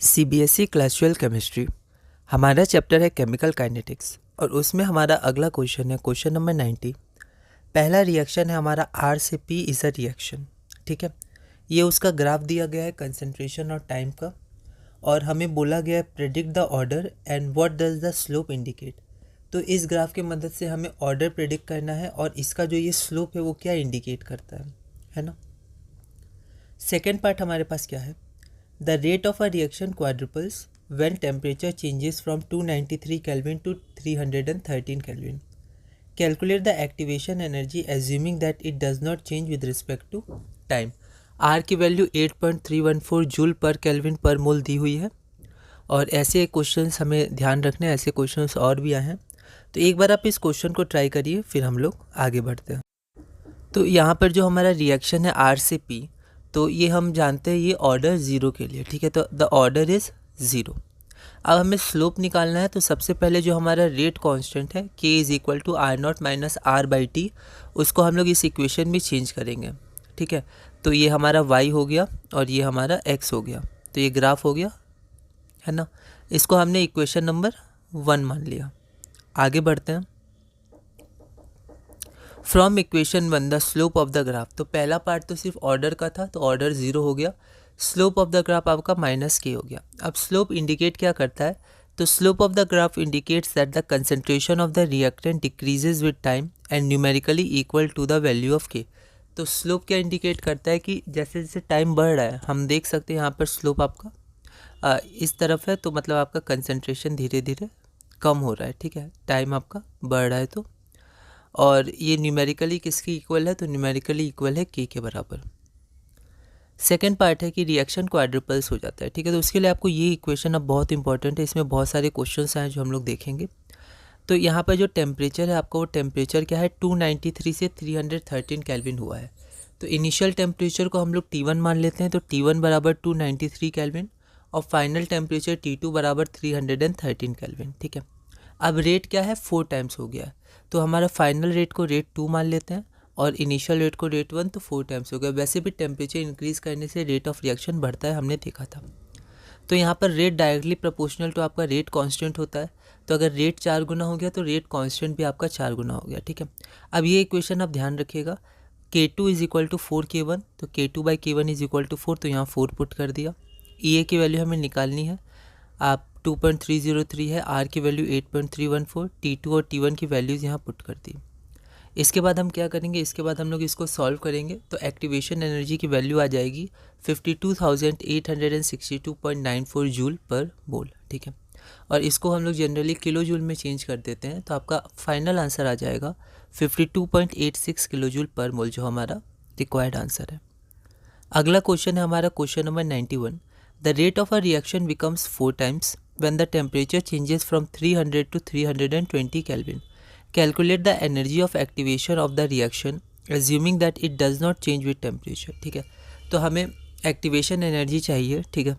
CBSE class 12 chemistry हमारा chapter है chemical kinetics और उसमें हमारा अगला क्वेश्चन है क्वेश्चन नंबर 90। पहला रिएक्शन है हमारा आर से पी इज़ अ रिएक्शन। ठीक है, ये उसका ग्राफ दिया गया है कंसंट्रेशन और टाइम का, और हमें बोला गया है predict the order and what does the slope indicate. तो इस ग्राफ की मदद से हमें ऑर्डर प्रेडिक्ट करना है और इसका जो ये स्लोप है वो क्या इंडिकेट करता है ना। सेकेंड पार्ट हमारे पास क्या है, The rate of a reaction quadruples when temperature changes from 293 Kelvin to 313 Kelvin. Calculate the activation energy assuming that it does not change with respect to time. R की value 8.314 joule पर kelvin पर मोल दी हुई है और ऐसे questions हमें ध्यान रखने, ऐसे क्वेश्चंस और भी आए हैं। तो एक बार आप इस क्वेश्चन को ट्राई करिए, फिर हम लोग आगे बढ़ते हैं। तो यहाँ पर जो हमारा रिएक्शन है R से P, तो ये हम जानते हैं ये ऑर्डर ज़ीरो के लिए। ठीक है, तो द ऑर्डर इज़ ज़ीरो। अब हमें स्लोप निकालना है, तो सबसे पहले जो हमारा रेट कांस्टेंट है k is equal to R naught minus R by T, उसको हम लोग इस इक्वेशन में चेंज करेंगे। ठीक है, तो ये हमारा y हो गया और ये हमारा x हो गया, तो ये ग्राफ हो गया है ना। इसको हमने इक्वेशन नंबर 1 मान लिया। आगे बढ़ते हैं। From equation 1 the slope of the graph, तो पहला पार्ट तो सिर्फ ऑर्डर का था, तो ऑर्डर ज़ीरो हो गया। स्लोप ऑफ द ग्राफ आपका माइनस के हो गया। अब स्लोप इंडिकेट क्या करता है, तो slope of the graph indicates that the concentration of the reactant decreases with time and numerically equal to the value of K. तो स्लोप क्या इंडिकेट करता है कि जैसे जैसे टाइम बढ़ रहा है, हम देख सकते हैं यहाँ पर स्लोप आपका इस तरफ है, तो मतलब आपका कंसंट्रेशन धीरे धीरे कम हो रहा है। ठीक है, टाइम आपका बढ़ रहा है तो, और ये न्यूमेरिकली किसकी इक्वल है, तो न्यूमेरिकली इक्वल है के बराबर। सेकेंड पार्ट है कि रिएक्शन क्वाड्रुपल्स हो जाता है। ठीक है, तो उसके लिए आपको ये इक्वेशन अब बहुत इंपॉर्टेंट है, इसमें बहुत सारे क्वेश्चंस हैं जो हम लोग देखेंगे। तो यहाँ पर जो टेम्परेचर है आपका, वो टेम्परेचर क्या है 293 से 313 केल्विन हुआ है। तो इनिशियल टेम्परेचर को हम लोग T1 मान लेते हैं, तो T1 बराबर 293 केल्विन और फाइनल टेम्परेचर T2 बराबर 313 केल्विन। ठीक है, अब रेट क्या है 4 टाइम्स हो गया है, तो हमारा फाइनल रेट को रेट 2 मान लेते हैं और इनिशियल रेट को रेट 1, तो 4 टाइम्स हो गया। वैसे भी टेम्परेचर इंक्रीज़ करने से रेट ऑफ रिएक्शन बढ़ता है, हमने देखा था। तो यहाँ पर रेट डायरेक्टली प्रोपोर्शनल टू आपका रेट कांस्टेंट होता है, तो अगर रेट 4 गुना हो गया तो रेट कांस्टेंट भी आपका 4 गुना हो गया। ठीक है, अब ये इक्वेशन आप ध्यान रखिएगा, K2 is equal to 4 K1, तो K2 by K1 is equal to 4, तो यहाँ 4 पुट कर दिया। EA की वैल्यू हमें निकालनी है, आप 2.303 है, R की वैल्यू 8.314, T2 और T1 की वैल्यूज़ यहाँ पुट कर दी। इसके बाद हम क्या करेंगे, इसके बाद हम लोग इसको सॉल्व करेंगे, तो एक्टिवेशन एनर्जी की वैल्यू आ जाएगी 52,862.94 जूल पर मोल। ठीक है, और इसको हम लोग जनरली किलो जूल में चेंज कर देते हैं, तो आपका फाइनल आंसर आ जाएगा 52.86 किलो जूल पर मोल, जो हमारा रिक्वायर्ड आंसर है। अगला क्वेश्चन है हमारा question number 91। The rate of a reaction becomes 4 times when the temperature changes from 300 to 320 Kelvin. Calculate the energy of activation of the reaction assuming that it does not change with temperature. ठीक है, तो हमें activation energy चाहिए। ठीक है,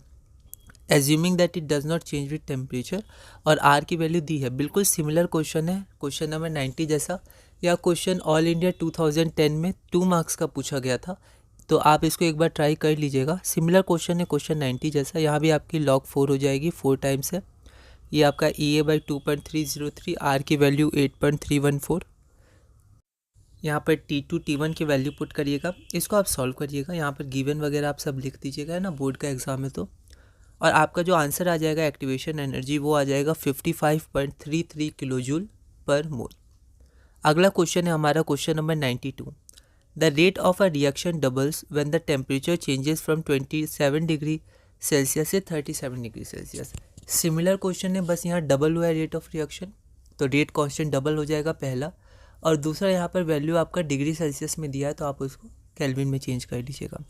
assuming that it does not change with temperature, और R की वैल्यू दी है। बिल्कुल सिमिलर क्वेश्चन है क्वेश्चन नंबर 90 जैसा, या क्वेश्चन ऑल इंडिया 2010 में 2 मार्क्स का पूछा गया था, तो आप इसको एक बार ट्राई कर लीजिएगा। सिमिलर क्वेश्चन है क्वेश्चन 90 जैसा, यहाँ भी आपकी log 4 हो जाएगी, 4 टाइम्स है। ये आपका EA बाई 2.303, R की वैल्यू 8.314, यहाँ पर T2 T1 की वैल्यू पुट करिएगा। इसको आप सॉल्व करिएगा, यहाँ पर गिवन वगैरह आप सब लिख दीजिएगा, है ना, बोर्ड का एग्जाम है तो। और आपका जो आंसर आ जाएगा एक्टिवेशन एनर्जी, वो आ जाएगा 55.33 किलो जूल पर मोल। अगला क्वेश्चन है हमारा question number 92। The rate of a reaction doubles when the temperature changes from 27 degree Celsius से 37 डिग्री सेल्सियस। सिमिलर क्वेश्चन है, बस यहाँ डबल हुआ है रेट ऑफ रिएक्शन, तो रेट कांस्टेंट डबल हो जाएगा पहला, और दूसरा यहाँ पर वैल्यू आपका डिग्री सेल्सियस में दिया है, तो आप उसको केल्विन में चेंज कर लीजिएगा।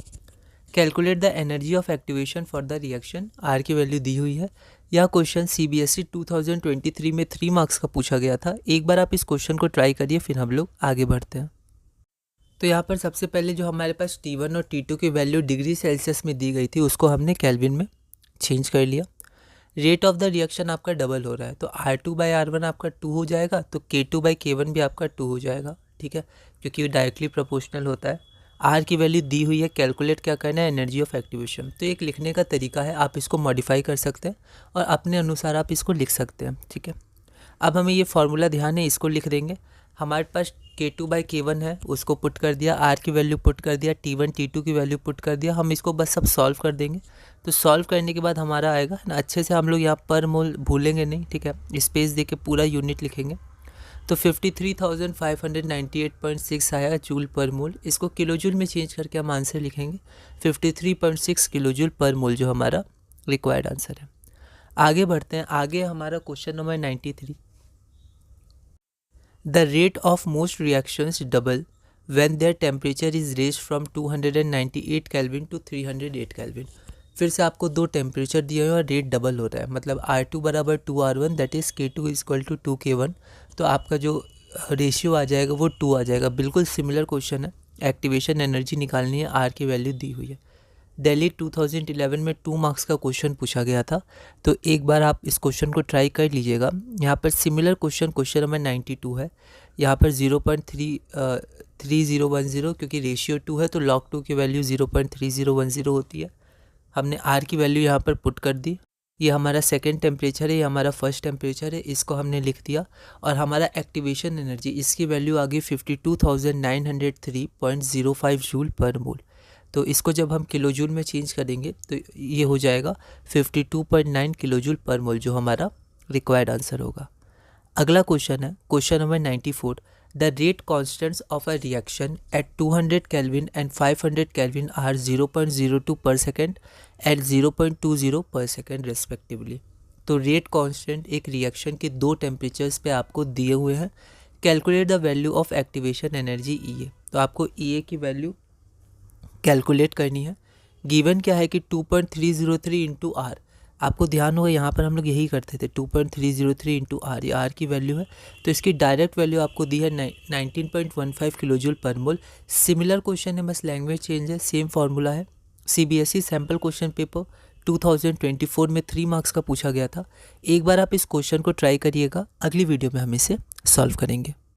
Calculate the energy of activation for the reaction, R की वैल्यू दी हुई है। यह क्वेश्चन CBSE 2023 में 3 मार्क्स का पूछा गया था। एक बार आप इस क्वेश्चन को ट्राई करिए, फिर हम लोग आगे बढ़ते हैं। तो यहाँ पर सबसे पहले जो हमारे पास T1 और T2 की वैल्यू डिग्री सेल्सियस में दी गई थी, उसको हमने केल्विन में चेंज कर लिया। रेट ऑफ द रिएक्शन आपका डबल हो रहा है, तो R2 बाई R1 आपका 2 हो जाएगा, तो K2 बाई K1 भी आपका 2 हो जाएगा। ठीक है, क्योंकि डायरेक्टली प्रोपोर्शनल होता है। आर की वैल्यू दी हुई है, कैलकुलेट क्या करना है, एनर्जी ऑफ एक्टिवेशन। तो एक लिखने का तरीका है, आप इसको मॉडिफाई कर सकते हैं और अपने अनुसार आप इसको लिख सकते हैं, ठीक है। अब हमें ये फार्मूला ध्यान है, इसको लिख देंगे। हमारे पास K2/K1 है, उसको पुट कर दिया, आर की वैल्यू पुट कर दिया, T1 T2 की वैल्यू पुट कर दिया। हम इसको बस सब सॉल्व कर देंगे। तो सॉल्व करने के बाद हमारा आएगा ना, अच्छे से हम लोग यहाँ पर मोल भूलेंगे नहीं, ठीक है, स्पेस दे के पूरा यूनिट लिखेंगे। तो 53,598.6 आया जूल पर मोल। इसको किलो जूल में चेंज करके हम आंसर लिखेंगे 53.6 किलो जूल पर मोल, जो हमारा रिक्वायर्ड आंसर है। आगे बढ़ते हैं। आगे हमारा question number 93। The rate of most reactions double when their temperature is raised from 298 kelvin to 308 kelvin. फिर से आपको दो टेम्परेचर दिए हुए और रेट डबल हो रहा है, मतलब R2 बराबर 2R1 that is K2 equal to 2K1। तो आपका जो रेशियो आ जाएगा वो 2 आ जाएगा। बिल्कुल सिमिलर क्वेश्चन है, एक्टिवेशन एनर्जी निकालनी है, R की वैल्यू दी हुई है। दिल्ली 2011 में 2 मार्क्स का क्वेश्चन पूछा गया था, तो एक बार आप इस क्वेश्चन को ट्राई कर लीजिएगा। यहाँ पर सिमिलर क्वेश्चन नंबर 92 है। यहाँ पर 0.3010 क्योंकि रेशियो 2 है तो log 2 की वैल्यू 0.3010 होती है। हमने R की वैल्यू यहाँ पर पुट कर दी। ये हमारा सेकेंड टेम्परेचर है, ये हमारा फर्स्ट टेम्परेचर है, इसको हमने लिख दिया। और हमारा एक्टिवेशन एनर्जी, इसकी वैल्यू आ गई 52,903.05 जूल पर मोल। तो इसको जब हम किलो जूल में चेंज करेंगे तो ये हो जाएगा 52.9 किलो जूल पर मोल, जो हमारा रिक्वायर्ड आंसर होगा। अगला क्वेश्चन है question number 94। The rate constants of a reaction at 200 kelvin and 500 kelvin are 0.02 per second and 0.20 per second respectively. तो रेट कांस्टेंट एक रिएक्शन के दो टेम्परेचर्स पे आपको दिए हुए हैं। Calculate the value of activation energy EA। तो आपको EA की वैल्यू कैलकुलेट करनी है। गिवन क्या है कि 2.303 इंटू आर। आपको ध्यान होगा यहाँ पर हम लोग यही करते थे, 2.303 इंटू आर, ये आर की वैल्यू है। तो इसकी डायरेक्ट वैल्यू आपको दी है 19.15 किलो जूल पर मोल। सिमिलर क्वेश्चन है, बस लैंग्वेज चेंज है, सेम फार्मूला है। CBSE सैम्पल क्वेश्चन पेपर 2024 में 3 मार्क्स का पूछा गया था। एक बार आप इस क्वेश्चन को ट्राई करिएगा, अगली वीडियो में हम इसे सॉल्व करेंगे।